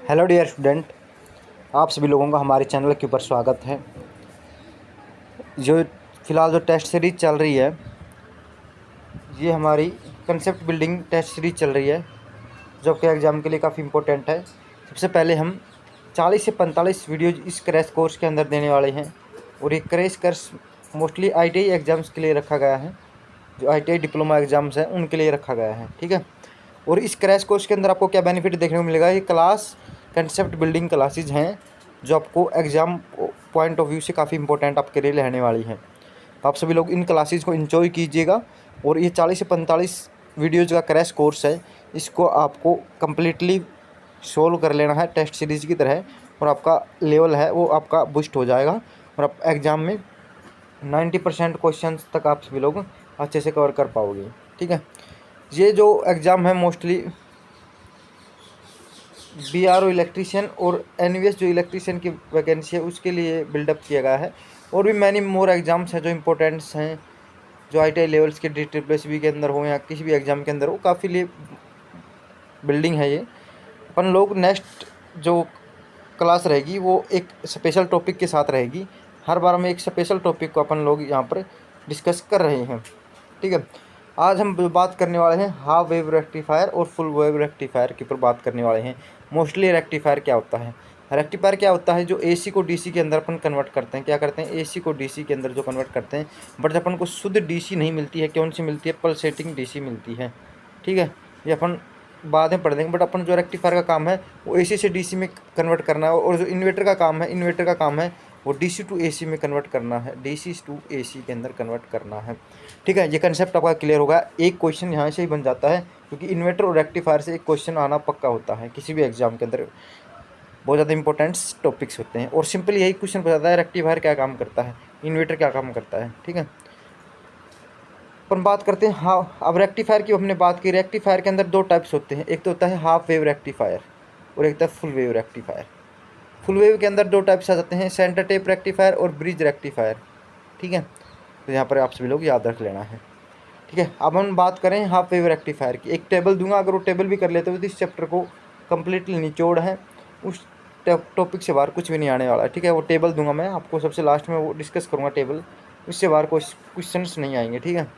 Hello dear student, आप सभी लोगों का हमारे चैनल के ऊपर स्वागत है। जो फ़िलहाल जो टेस्ट सीरीज चल रही है, ये हमारी कंसेप्ट बिल्डिंग टेस्ट सीरीज चल रही है, जो आपके एग्ज़ाम के लिए काफ़ी इंपॉर्टेंट है। सबसे पहले हम 40 से 45 वीडियोज इस क्रैश कोर्स के अंदर देने वाले हैं, और ये crash course mostly ITI exams के लिए रखा गया है। जो ITI डिप्लोमा एग्ज़ाम्स हैं उनके लिए रखा गया है, ठीक है। और इस क्रैश कोर्स के अंदर आपको क्या बेनिफिट देखने को मिलेगा, ये क्लास कंसेप्ट बिल्डिंग क्लासेज हैं, जो आपको एग्ज़ाम पॉइंट ऑफ व्यू से काफ़ी इंपॉर्टेंट आपके लिए रहने वाली हैं। तो आप सभी लोग इन क्लासेज को एंजॉय कीजिएगा। और ये 40 से 45 वीडियोज़ का क्रैश कोर्स है, इसको आपको कम्प्लीटली सोल्व कर लेना है टेस्ट सीरीज़ की तरह, और आपका लेवल है वो आपका बूस्ट हो जाएगा, और आप एग्ज़ाम में 90% क्वेश्चन तक आप सभी लोग अच्छे से कवर कर पाओगे, ठीक है। ये जो एग्ज़ाम है मोस्टली BRO इलेक्ट्रीशियन और NVS जो इलेक्ट्रीशियन की वैकेंसी है उसके लिए बिल्डअप किया गया है। और भी मैनी मोर एग्ज़ाम्स हैं जो इम्पोर्टेंट्स हैं, जो ITI लेवल्स के DSSB के अंदर हो या किसी भी एग्ज़ाम के अंदर हो, काफ़ी लिए बिल्डिंग है ये। अपन लोग नेक्स्ट जो क्लास रहेगी वो एक स्पेशल टॉपिक के साथ रहेगी। हर बार में एक स्पेशल टॉपिक को अपन लोग यहाँ पर डिस्कस कर रहे हैं, ठीक है। आज हम बात करने वाले हैं हाफ वेव रेक्टिफायर और फुल वेव रेक्टिफायर के ऊपर बात करने वाले हैं। मोस्टली रेक्टिफायर क्या होता है, रेक्टिफायर क्या होता है, जो AC को DC के अंदर अपन कन्वर्ट करते हैं। क्या करते हैं, AC को DC के अंदर जो कन्वर्ट करते हैं, बट अपन को शुद्ध DC नहीं मिलती है। कौन सी मिलती है, पल्सेटिंग DC मिलती है, ठीक है। ये अपन बाद में पढ़ देंगे, बट अपन जो रेक्टिफायर का काम है वो AC से DC में कन्वर्ट करना है। और जो इन्वर्टर का काम है वो DC टू AC में कन्वर्ट करना है, DC टू AC के अंदर कन्वर्ट करना है, ठीक है। ये कंसेप्ट आपका क्लियर होगा। एक क्वेश्चन यहाँ से ही बन जाता है, क्योंकि इन्वर्टर और रेक्टिफायर से एक क्वेश्चन आना पक्का होता है किसी भी एग्जाम के अंदर। बहुत ज़्यादा इंपॉर्टेंट टॉपिक्स होते हैं, और सिंपल यही क्वेश्चन बताता है रेक्टिफायर क्या काम करता है, इन्वर्टर क्या काम करता है, ठीक है। अपन बात करते हैं, हाँ, अब रेक्टिफायर की हमने बात की। रेक्टिफायर के अंदर दो टाइप्स होते हैं, एक तो होता है हाफ वेव रेक्टिफायर और एक होता है full wave rectifier. Full wave के अंदर दो टाइप्स आ जाते हैं, सेंटर टेप रेक्टिफायर और ब्रिज रेक्टिफायर, ठीक है। तो यहाँ पर आप सभी लोग याद रख लेना है, ठीक है। अब हम बात करें हाफ वेव रेक्टिफायर की। एक टेबल दूंगा, अगर वो टेबल भी कर लेते हो तो इस चैप्टर को कम्प्लीटली निचोड़ है, उस टॉपिक से बाहर कुछ भी नहीं आने वाला है, ठीक है। वो टेबल दूंगा मैं आपको, सबसे लास्ट में वो डिस्कस करूँगा टेबल, उससे बाहर कोई क्वेश्चंस नहीं आएंगे, ठीक है।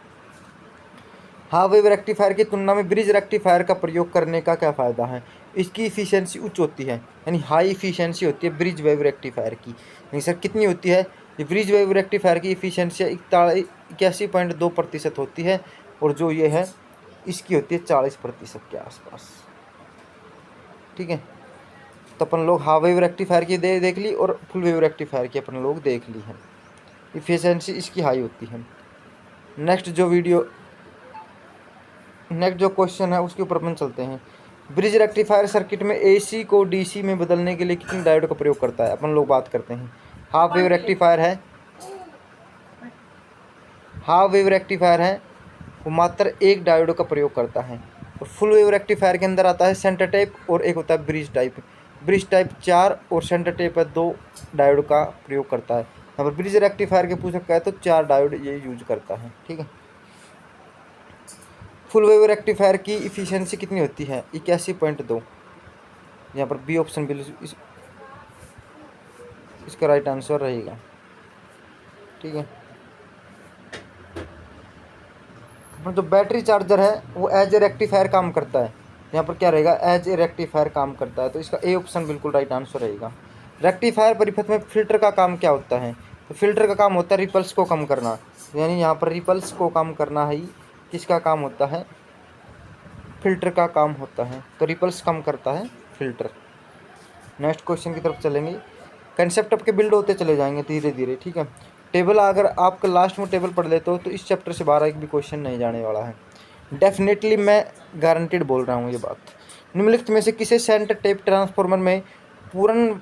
हाफ वेव रेक्टिफायर की तुलना में ब्रिज रेक्टिफायर का प्रयोग करने का क्या फ़ायदा है, इसकी इफ़िशियंसी उच्च होती है, यानी हाई इफ़िशियंसी होती है ब्रिज वेव रेक्टिफायर की। यानी सर कितनी होती है, ये ब्रिज वेव रेक्टिफायर की इफ़िशियंसी 81.2% होती है, और जो ये है इसकी होती है 40% के आसपास, ठीक है। तो अपन लोग हाफ वेव रेक्टिफायर की देख ली, और फुल वेव रेक्टिफायर की अपन लोग देख ली है, इफ़िशियंसी इसकी हाई होती है। नेक्स्ट जो क्वेश्चन है उसके ऊपर अपन चलते हैं। ब्रिज रेक्टिफायर सर्किट में AC को DC में बदलने के लिए कितने डायोड का प्रयोग करता है, अपन लोग बात करते हैं। हाफ वेव रेक्टिफायर है, वो मात्र एक डायोड का प्रयोग करता है। और फुल वेव रेक्टिफायर के अंदर आता है सेंटर टेप और एक होता है ब्रिज टाइप 4 और सेंटर टेप है 2 डायोड का प्रयोग करता है। यहाँ पर ब्रिज रेक्टिफायर के पूछ सकता है तो 4 डायोड ये यूज करता है, ठीक है। फुल वेव रेक्टिफायर की इफ़िशियंसी कितनी होती है, 81.2। यहाँ पर बी ऑप्शन बिल्कुल इसका राइट आंसर रहेगा, ठीक है। जो बैटरी चार्जर है वो एज ए रेक्टिफायर काम करता है, यहाँ पर क्या रहेगा, एज ए रेक्टिफायर काम करता है, तो इसका ए ऑप्शन बिल्कुल राइट आंसर रहेगा। रेक्टिफायर परिपथ में फिल्टर का काम क्या होता है, तो फिल्टर का काम होता है रिपल्स को कम करना, यानी यहाँ पर रिपल्स को कम करना ही किसका काम होता है, फिल्टर का काम होता है। तो रिपल्स कम करता है फिल्टर। नेक्स्ट क्वेश्चन की तरफ चलेंगे। कंसेप्ट आपके बिल्ड होते चले जाएंगे धीरे धीरे, ठीक है। टेबल अगर आपका लास्ट में टेबल पढ़ लेते हो तो इस चैप्टर से 12 एक भी क्वेश्चन नहीं जाने वाला है, डेफिनेटली मैं गारंटीड बोल रहा हूँ ये बात। निम्नलिखित में से किसे सेंटर टेप ट्रांसफार्मर में पूर्ण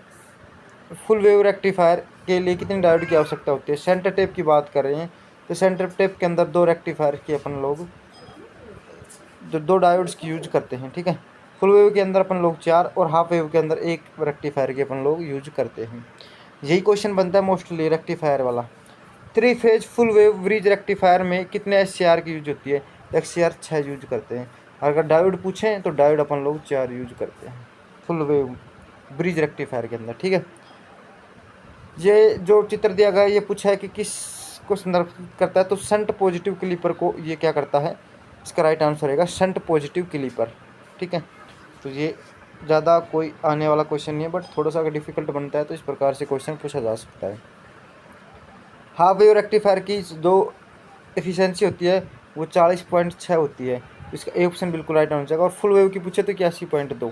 फुल वेव रेक्टिफायर के लिए कितनी डायोड की आवश्यकता होती है। सेंटर टेप की बात कर रहे हैं तो सेंटर टेप के अंदर 2 रेक्टिफायर की अपन लोग जो 2 डायोड्स की यूज करते हैं, ठीक है। फुल वेव के अंदर अपन लोग 4 और हाफ वेव के अंदर 1 रेक्टिफायर के अपन लोग यूज करते हैं। यही क्वेश्चन बनता है मोस्टली रेक्टिफायर वाला। 3 phase full wave bridge rectifier में कितने SCR की यूज होती है, SCR 6 यूज करते हैं। अगर डायोड पूछें तो डायोड अपन लोग 4 यूज करते हैं फुल वेव ब्रिज रेक्टिफायर के अंदर। ठीक है, ये जो चित्र दिया गया है ये पूछा है कि किस को संदर्भित करता है, तो शंट पॉजिटिव क्लीपर को ये क्या करता है, इसका राइट आंसर रहेगा शंट पॉजिटिव क्लीपर। ठीक है, तो ये ज़्यादा कोई आने वाला क्वेश्चन नहीं है, बट थोड़ा सा अगर डिफिकल्ट बनता है तो इस प्रकार से क्वेश्चन पूछा जा सकता है। हाफ वेव रेक्टिफायर की जो एफिशिएंसी होती है वो 40.6 होती है, तो इसका ए ऑप्शन बिल्कुल राइट आंसर है। और फुल वेव की पूछे तो 81.2,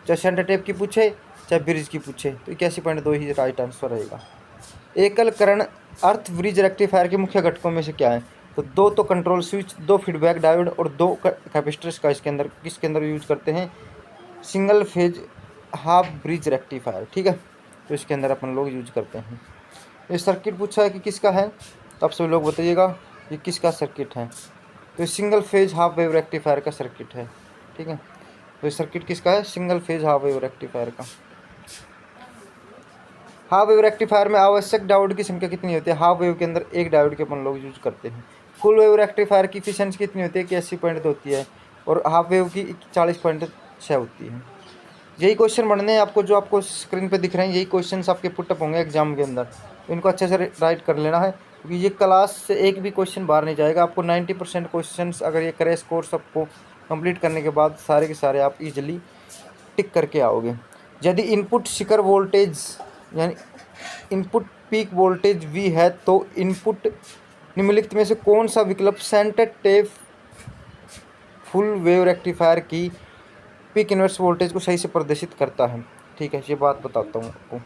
चाहे शंट टेप की पूछे चाहे ब्रिज की पूछे तो 81.2 ही राइट आंसर रहेगा। एकल करण अर्थ ब्रिज रेक्टिफायर के मुख्य घटकों में से क्या है, तो दो तो कंट्रोल स्विच, दो फीडबैक डायोड और दो कैपेसिटर्स का इसके अंदर यूज करते हैं single phase half bridge rectifier. ठीक है, तो इसके अंदर अपन लोग यूज करते हैं। ये सर्किट पूछा है कि किसका है, तो आप सभी लोग बताइएगा ये किसका सर्किट है, तो single phase half wave rectifier का सर्किट है। ठीक है, तो ये सर्किट किसका है, single phase half wave rectifier का। हाफ वेव रेक्टिफायर में आवश्यक डायोड की संख्या कितनी होती है, हाफ वेव के अंदर एक डायोड के अपन लोग यूज करते हैं। फुल वेव रेक्टिफायर की एफिशिएंसी कितनी होती है, 81.2 होती है, और हाफ वेव की 40.6 होती है। यही क्वेश्चन बनने हैं आपको, जो आपको स्क्रीन पे दिख रहे हैं यही क्वेश्चन आपके पुटअप होंगे एग्जाम के अंदर, तो इनको अच्छे से राइट कर लेना है, क्योंकि ये क्लास से एक भी क्वेश्चन बाहर नहीं जाएगा। आपको 90% क्वेश्चन अगर ये क्रैश कोर्स आपको कंप्लीट करने के बाद सारे के सारे आप इजीली टिक करके आओगे। यदि इनपुट शिखर वोल्टेज यानी इनपुट पीक वोल्टेज V है, तो इनपुट निम्नलिखित में से कौन सा विकल्प centre tap full wave rectifier की पीक इनवर्स वोल्टेज को सही से प्रदर्शित करता है। ठीक है, ये बात बताता हूँ आपको।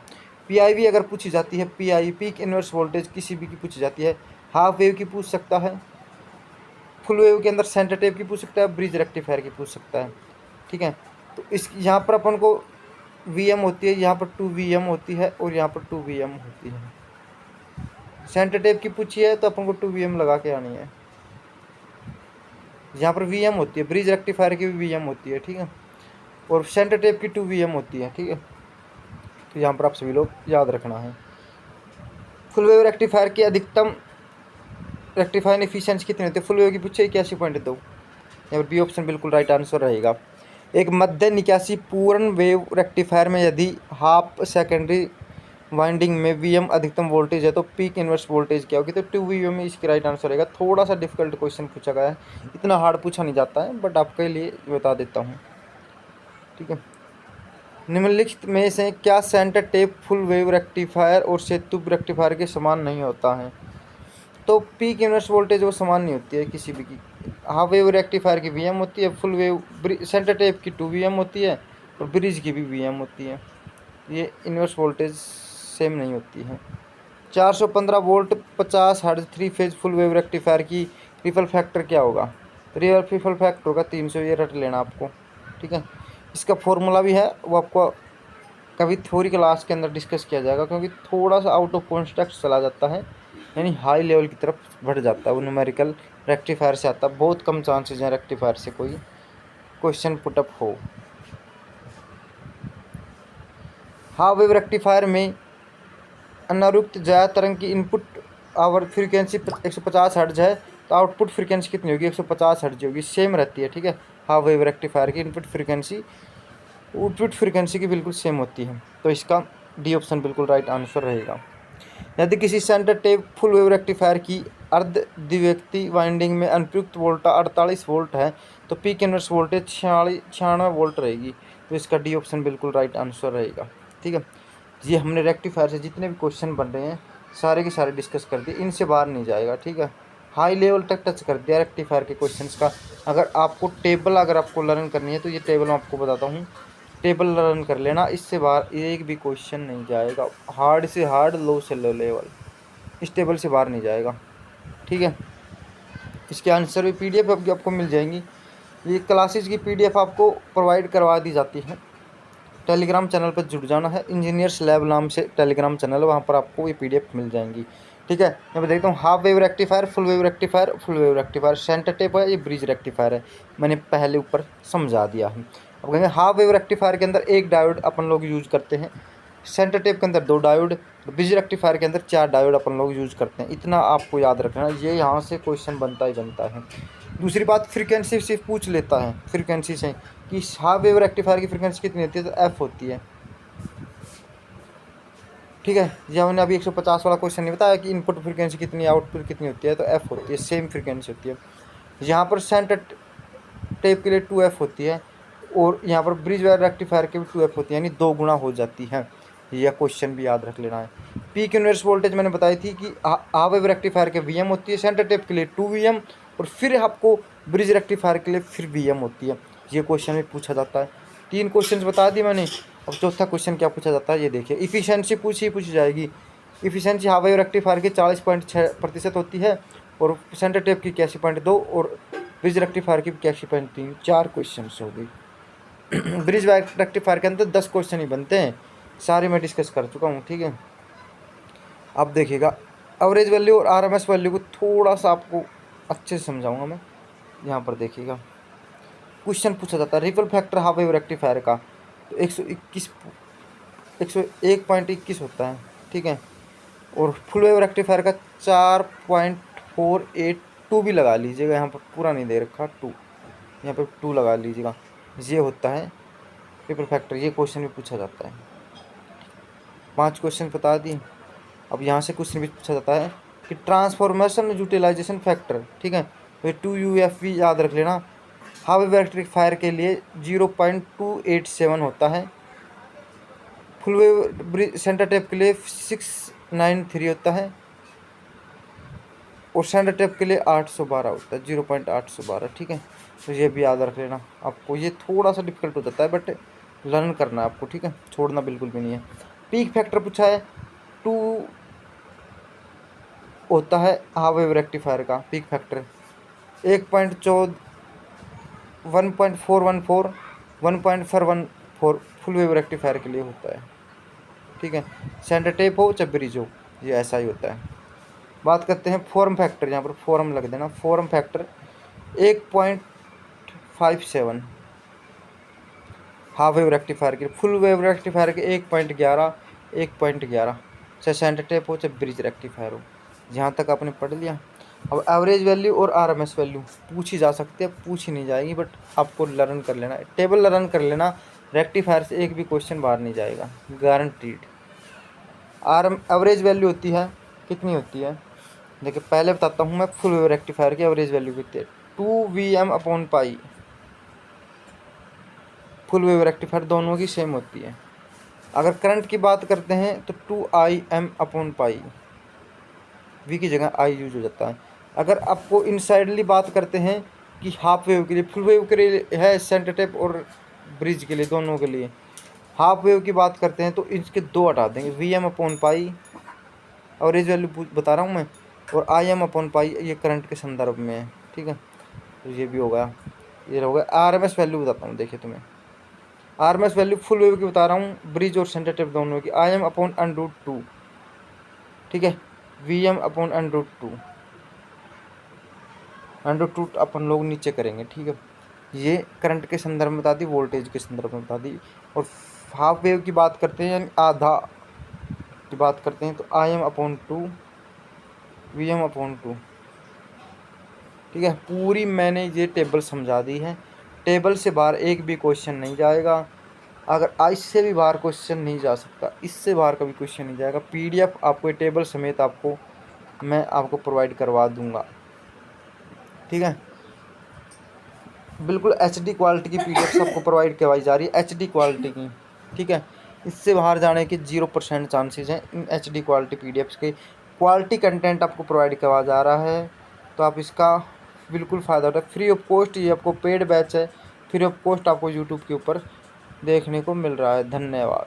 PIV अगर पूछी जाती है, PI पीक इनवर्स वोल्टेज किसी भी की पूछी जाती है, हाफ वेव की पूछ सकता है, फुल वेव के अंदर सेंटर टेप की पूछ सकता है, ब्रिज रेक्टिफायर की पूछ सकता है। ठीक है, तो इस यहाँ पर अपन को VM होती है, यहाँ पर 2VM होती है और यहाँ पर 2VM होती है। सेंटर टेप की पूछी है तो अपन को 2VM लगा के आनी है। यहाँ पर VM होती है, ब्रिज रेक्टिफायर की भी VM होती है। ठीक है, और सेंटर टेप की 2VM होती है। ठीक है, तो यहाँ पर आप सभी लोग याद रखना है। फुल वेव रेक्टिफायर की अधिकतम रेक्टिफायर एफिशिएंसी कितनी होती है, फुल वेव की पूछे 81.2, यहाँ पर बी ऑप्शन बिल्कुल राइट आंसर रहेगा। एक मध्य निकासी पूर्ण वेव रेक्टिफायर में यदि हाफ सेकेंडरी वाइंडिंग में VM अधिकतम वोल्टेज है तो पीक इनवर्स वोल्टेज क्या होगी, तो 2VM में इसकी राइट आंसर रहेगा। थोड़ा सा डिफिकल्ट क्वेश्चन पूछा गया है, इतना हार्ड पूछा नहीं जाता है, बट आपके लिए बता देता हूँ। ठीक है, निम्नलिखित में से क्या centre tap full wave rectifier और सेतु रेक्टिफायर के समान नहीं होता है, तो पीक इनवर्स वोल्टेज वो समान नहीं होती है किसी भी की। हाफ वेव रेक्टिफायर की VM होती है, फुल वेव सेंटर टेप की 2VM होती है और ब्रिज की भी VM होती है। ये इनवर्स वोल्टेज सेम नहीं होती है। 415 volt 50 hertz 3 phase full wave rectifier की रिपल फैक्टर क्या होगा, रिपल फैक्टर होगा 300, ये रट लेना आपको। ठीक है, इसका फॉर्मूला भी है, वो आपको कभी थ्योरी क्लास के अंदर डिस्कस किया जाएगा, क्योंकि थोड़ा सा आउट ऑफ कॉन्टेक्स्ट चला जाता है, यानी हाई लेवल की तरफ बढ़ जाता है, वो न्यूमेरिकल रेक्टिफायर से आता है। बहुत कम चांसेज हैं रेक्टिफायर से कोई क्वेश्चन पुटअप हो। हाफ वेव रेक्टिफायर में अनुरुक्त ज्यादा तरंग की इनपुट आवर फ्रीक्वेंसी 150 हर्ट्ज है, तो आउटपुट फ्रीक्वेंसी कितनी होगी, 150 हर्ट्ज होगी, सेम रहती है। ठीक है, हाफ वेव रेक्टिफायर की इनपुट फ्रीक्वेंसी आउटपुट फ्रीक्वेंसी की बिल्कुल सेम होती है, तो इसका डी ऑप्शन बिल्कुल राइट आंसर रहेगा। यदि किसी centre tap full wave rectifier की अर्ध द्विव्यक्ति वाइंडिंग में अनुप्रयुक्त वोल्टा 48 वोल्ट है, तो पीक इनवर्स वोल्टेज 96 वोल्ट रहेगी, तो इसका डी ऑप्शन बिल्कुल राइट आंसर रहेगा। ठीक है, ये हमने रेक्टिफायर से जितने भी क्वेश्चन बन रहे हैं सारे के सारे डिस्कस कर दिए, इनसे बाहर नहीं जाएगा। ठीक है, हाई लेवल तक टच कर दिया रेक्टिफायर के क्वेश्चंस का। अगर आपको लर्न करनी है तो ये टेबल मैं आपको बताता हूँ, टेबल लर्न कर लेना, इससे बाहर एक भी क्वेश्चन नहीं जाएगा। हार्ड से हार्ड, लो से लो लेवल, इस टेबल से बाहर नहीं जाएगा। ठीक है, इसके आंसर भी PDF आपको मिल जाएंगी। ये क्लासेज की PDF आपको प्रोवाइड करवा दी जाती है। टेलीग्राम चैनल पर जुड़ जाना है, इंजीनियर्स लैब नाम से टेलीग्राम चैनल, वहाँ पर आपको ये PDF मिल जाएंगी। ठीक है, मैं देखता हूँ half wave rectifier, full wave rectifier, full wave rectifier, centre tap है, ये ब्रिज रेक्टिफायर है, मैंने पहले ऊपर समझा दिया है। अब कहेंगे हाफ वेव रेक्टिफायर के अंदर एक डायोड अपन लोग यूज करते हैं, सेंटर टेप के अंदर 2 डायोड, ब्रिज रेक्टिफायर के अंदर 4 डायोड अपन लोग यूज करते हैं। इतना आपको याद रखना, ये यहाँ से क्वेश्चन बनता ही बनता है। दूसरी बात, फ्रीक्वेंसी से पूछ लेता है फ्रीक्वेंसी से कि हाफ वेव रेक्टिफायर की फ्रीक्वेंसी कितनी होती है, तो F होती है। ठीक है। जब मैंने अभी 150 वाला क्वेश्चन नहीं बताया कि इनपुट फ्रीक्वेंसी कितनी आउटपुट कितनी होती है, तो एफ होती है, सेम फ्रीक्वेंसी होती है। यहाँ पर सेंटर टेप के लिए 2F होती है और यहाँ पर ब्रिज वायर रेक्टिफायर के भी 2F होती है, यानी 2 गुना हो जाती है। यह क्वेश्चन भी याद रख लेना है। पीक इनवर्स वोल्टेज मैंने बताई थी कि हाफ वेव रेक्टिफायर के Vm होती है, सेंटर टेप के लिए 2Vm और फिर आपको ब्रिज रेक्टिफायर के लिए फिर Vm होती है। ये क्वेश्चन भी पूछा जाता है। 3 क्वेश्चन बता दिए मैंने। अब चौथा क्वेश्चन क्या पूछा जाता है ये देखिए। इफिशियंसी पूछी जाएगी। इफिशियंसी हाफ वेव रेक्टिफायर की 40.6% होती है और सेंटर टेप की 81.2 और ब्रिज रेक्टिफायर की 81.3। 4 क्वेश्चन हो गई। ब्रिज रेक्टिफायर के अंदर 10 क्वेश्चन ही बनते हैं, सारे मैं डिस्कस कर चुका हूँ। ठीक है, अब देखिएगा एवरेज वैल्यू और आरएमएस वैल्यू को थोड़ा सा आपको अच्छे से समझाऊंगा मैं। यहाँ पर देखिएगा क्वेश्चन पूछा जाता है ripple factor half wave rectifier का, तो 101.21 होता है। ठीक है, और फुल वेव रेक्टिफायर का 4.482 भी लगा लीजिएगा, यहाँ पर पूरा नहीं दे रखा 2, यहाँ पर 2 लगा लीजिएगा। ये होता है रिपल फैक्टर। ये क्वेश्चन भी पूछा जाता है। 5 क्वेश्चन बता दिए। अब यहाँ से क्वेश्चन भी पूछा जाता है कि ट्रांसफॉर्मेशन यूटिलाइजेशन फैक्टर, ठीक है, तो 2UFV याद रख लेना। हाफ वेव रेक्टिफायर के लिए 0.287 होता है। फुल वेव सेंटर टेप के लिए 693 होता है और सेंटर टेप के लिए 812 होता है, 0.812। ठीक है, तो ये भी याद रख लेना। आपको ये थोड़ा सा डिफिकल्ट हो जाता है बट लर्न करना है आपको। ठीक है, छोड़ना बिल्कुल भी नहीं है। पीक फैक्टर पूछा है, 2 होता है हाफ वेव रेक्टिफायर का peak factor. 1.14 1.414 1.414 full wave rectifier के लिए होता है। ठीक है, सेंटर टेप हो चाहे ब्रिज हो, ये ऐसा ही होता है। बात करते हैं फॉर्म फैक्टर। यहाँ पर फॉर्म लग देना। Form factor 1.57 half wave rectifier के। फुल वेव रेक्टिफायर के 1.11 चाहे सेंटर टेप हो चाहे ब्रिज रेक्टिफायर हो। यहाँ तक आपने पढ़ लिया। अब एवरेज वैल्यू और आरएमएस वैल्यू पूछी जा सकती है, पूछी नहीं जाएगी, बट आपको लर्न कर लेना, टेबल लर्न कर लेना। रेक्टिफायर से एक भी क्वेश्चन बाहर नहीं जाएगा, गारंटीड। एवरेज वैल्यू होती है, कितनी होती है देखिए, पहले बताता हूँ मैं। फुल वेव रेक्टिफायर की एवरेज वैल्यू कितनी है, 2Vm/π। फुल वेव रेक्टिफायर दोनों की सेम होती है। अगर करंट की बात करते हैं तो 2Im/π, वी की जगह आई यूज हो जाता है। अगर आपको इनसाइडली बात करते हैं कि हाफ वेव के लिए, फुल वेव के लिए है सेंटर टेप और ब्रिज के लिए, दोनों के लिए हाफ वेव की बात करते हैं तो इसके 2 हटा देंगे। Vm/π एवरेज वैल्यू बता रहा हूँ मैं, और Im/π ये करंट के संदर्भ में है। ठीक है, तो ये भी हो गया। ये हो गया। आरएमएस वैल्यू बताता हूँ, देखिए तुम्हें आरएमएस वैल्यू फुल वेव की बता रहा हूँ, ब्रिज और सेंटर टेप दोनों की। Im/√2। ठीक है, Vm/√2। √2 अपन लोग नीचे करेंगे। ठीक है, ये करंट के संदर्भ में बता दी, वोल्टेज के संदर्भ में बता दी। और हाफ वेव की बात करते हैं, यानी आधा की बात करते हैं, तो Im/2 Vm/2। ठीक है, पूरी मैंने ये टेबल समझा दी है। टेबल से बाहर एक भी क्वेश्चन नहीं जाएगा। अगर इससे भी बाहर क्वेश्चन नहीं जा सकता, इससे बाहर कभी क्वेश्चन नहीं जाएगा। PDF आपको ये टेबल समेत मैं आपको प्रोवाइड करवा दूंगा। ठीक है, बिल्कुल HD क्वालिटी की PDF आपको प्रोवाइड करवाई जा रही है, HD क्वालिटी की। ठीक है, इससे बाहर जाने के 0% चांसेस हैं इन HD क्वालिटी PDFs के। क्वालिटी कंटेंट आपको प्रोवाइड करवा जा रहा है, तो आप इसका बिल्कुल फ़ायदा उठाए। फ्री ऑफ कॉस्ट ये आपको पेड बैच है, फ्री ऑफ कॉस्ट आपको यूट्यूब के ऊपर देखने को मिल रहा है। धन्यवाद।